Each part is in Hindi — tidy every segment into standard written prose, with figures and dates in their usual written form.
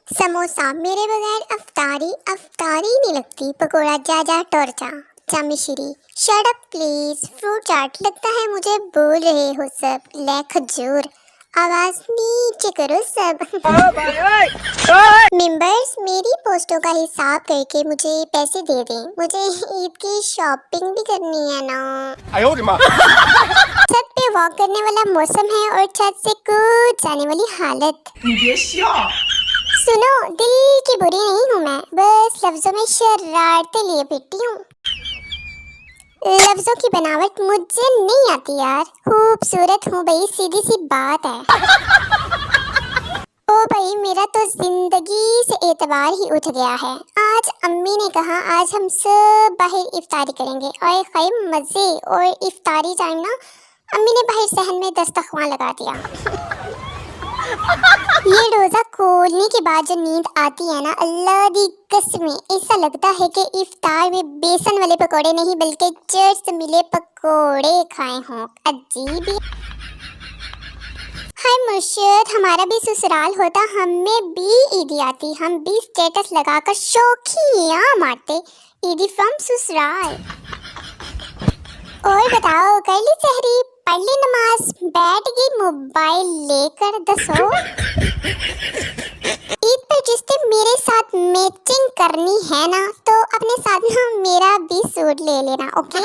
समोसा मेरे बगैर अफ्तारी अफ्तारी नहीं लगती। पकोड़ा जा जा टोरचा चामिश्री। Shut up please. Fruit chaat लगता है मुझे बोल रहे हो सब। ले खजूर आवाज नीचे करो सब। मेंबर्स मेरी पोस्टों का हिसाब करके मुझे पैसे दे दें। मुझे ईद की शॉपिंग भी करनी है ना। छत पे वॉक करने वाला मौसम है और छत से कूद जाने वाली हालत। सुनो दिल की बुरी नहीं हूँ मैं, बस लफ्जों में शरारतें लिए फिरती हूँ। लफ्जों की बनावट मुझे नहीं आती यार। खूबसूरत हूँ भाई, सीधी सी बात है। ओ भाई मेरा तो जिंदगी से एतबार ही उठ गया है। आज अम्मी ने कहा आज हम सब बाहर इफ्तारी करेंगे। और खैर मजे। और इफ्तारी टाइम ना अम्मी ने बाहर सहन में दस्तरखान लगा दिया। ये रोजा खोलने के बाद जो नींद आती है ना, अल्लाह दी कसम ऐसा लगता है कि इफ्तार में बेसन वाले पकोड़े नहीं बल्कि चर्च से मिले पकोड़े खाए हों। अजीब ही। हाय मुर्शिद, हमारा भी ससुराल होता, हमें भी ईदी आती, हम भी स्टेटस लगाकर शौखियां मारते। ईदी फ्रॉम ससुराल। और बताओ कर ली सहरी, पढ़ ली नमाज, बैठ गई मोबाइल लेकर। दसो ईद पर जिस दिन मेरे साथ मैचिंग करनी है ना, तो अपने साथ ना मेरा भी सूट ले लेना, ओके?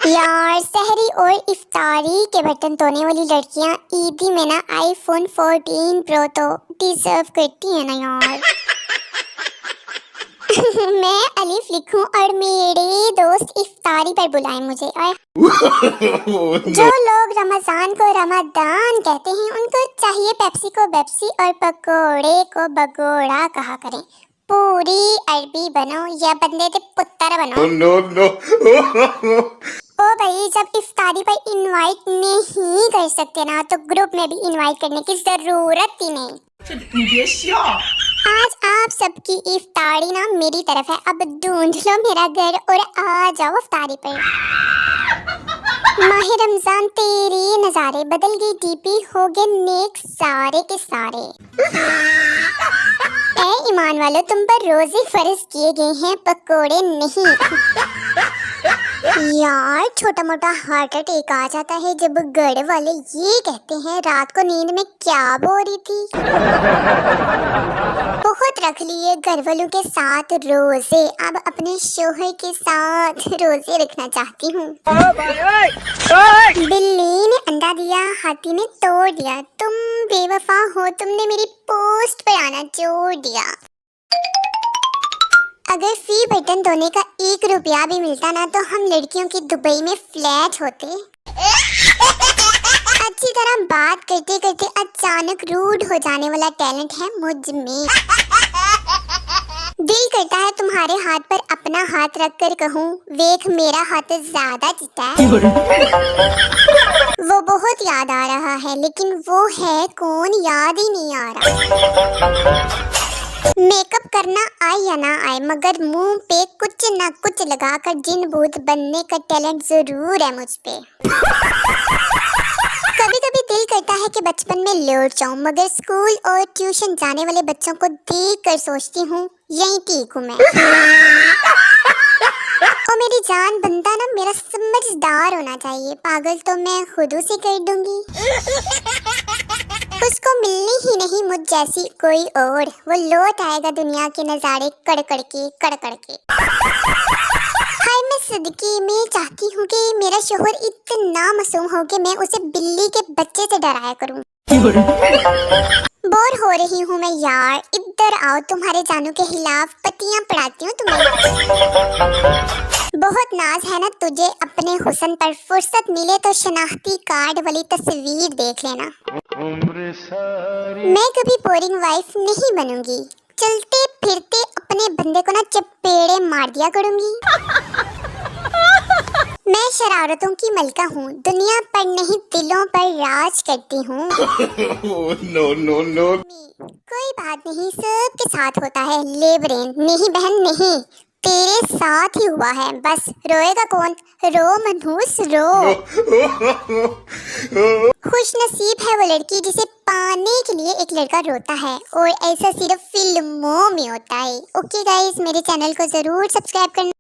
यार सहरी और इफ्तारी के बर्तन धोने वाली लड़कियां ईदी में ना आईफोन 14 प्रो तो डिजर्व करती है ना यार। मैं अलिफ लिखूं और मेरे दोस्त इफ्तारी पर बुलाएं मुझे। और जो लोग रमजान को रमदान कहते हैं उनको चाहिए पेप्सी को बेप्सी और पकोड़े को बगोड़ा कहा करें। पूरी अरबी बनो या बंदे के पुत्र बनो। नो। ओ भाई जब इफ्तारी पर इनवाइट नहीं कर सकते ना, तो ग्रुप में भी इनवाइट करने की जरूरत ही नहीं। आज आप सबकी इफ्तारी ना मेरी तरफ है। अब ढूंढ लो मेरा घर और आ जाओ इफ्तारी पर। माह रमजान तेरे नजारे, बदल गई डीपी, हो गए नेक सारे के सारे। ऐ ईमान वालों, तुम पर रोजे फर्ज किए गए हैं, पकोड़े नहीं। यार छोटा मोटा हार्ट अटैक आ जाता है जब घर वाले ये कहते हैं रात को नींद में क्या बो रही थी। बहुत रख लिए घर वालों के साथ रोजे, अब अपने शोहर के साथ रोजे रखना चाहती हूँ। बिल्ली ने अंडा दिया, हाथी ने तोड़ दिया, तुम बेवफा हो, तुमने मेरी पोस्ट पर आना छोड़ दिया। अगर फी बटन धोने का 1 रुपया भी मिलता ना, तो हम लड़कियों की दुबई में फ्लैट होते। अच्छी तरह बात करते करते अचानक रूड हो जाने वाला टैलेंट है मुझ में। दिल करता है तुम्हारे हाथ पर अपना हाथ रखकर कहूँ, वेख मेरा हाथ ज्यादा चिट्टा है। वो बहुत याद आ रहा है, लेकिन वो है कौन याद ही नहीं आ रहा। मेकअप करना आए या ना आए, मगर मुंह पे कुछ ना कुछ लगाकर जिन भूत बनने का टैलेंट जरूर है मुझ पे। कभी कभी दिल करता है कि बचपन में लौट जाऊं, मगर स्कूल और ट्यूशन जाने वाले बच्चों को देखकर सोचती हूँ यहीं ठीक हूँ मैं। और मेरी जान बंदा ना मेरा समझदार होना चाहिए, पागल तो मैं खुद उसे कर दूंगी। उसको मिलनी ही नहीं मुझ जैसी कोई और, वो लौट आएगा दुनिया के नजारे कड़कड़ के। हाय मैं सदके में चाहती हूँ कि मेरा शोहर इतना मासूम हो कि मैं उसे बिल्ली के बच्चे से डराया करूँ। बोर हो रही हूँ मैं यार, इधर आओ, तुम्हारे जानू के खिलाफ पतियां पढ़ाती हूँ तुम्हें। बहुत नाज है ना तुझे अपने हुस्न पर, फुर्सत मिले तो शनाख्ती कार्ड वाली तस्वीर देख लेना। मैं कभी बोरिंग वाइफ नहीं बनूंगी, चलते फिरते अपने बंदे को ना चपेड़े मार दिया करूंगी। मैं शरारतों की मलका हूँ, दुनिया पर नहीं दिलों पर राज करती हूँ। नो। कोई बात नहीं, सबके साथ होता है लेबरेन, नहीं बहन नहीं, तेरे साथ ही हुआ है, बस रोएगा कौन? रो मनहूस रो। खुश नसीब है वो लड़की जिसे पाने के लिए एक लड़का रोता है, और ऐसा सिर्फ फिल्मों में होता है। ओके गाइस, मेरे चैनल को जरूर सब्सक्राइब करना।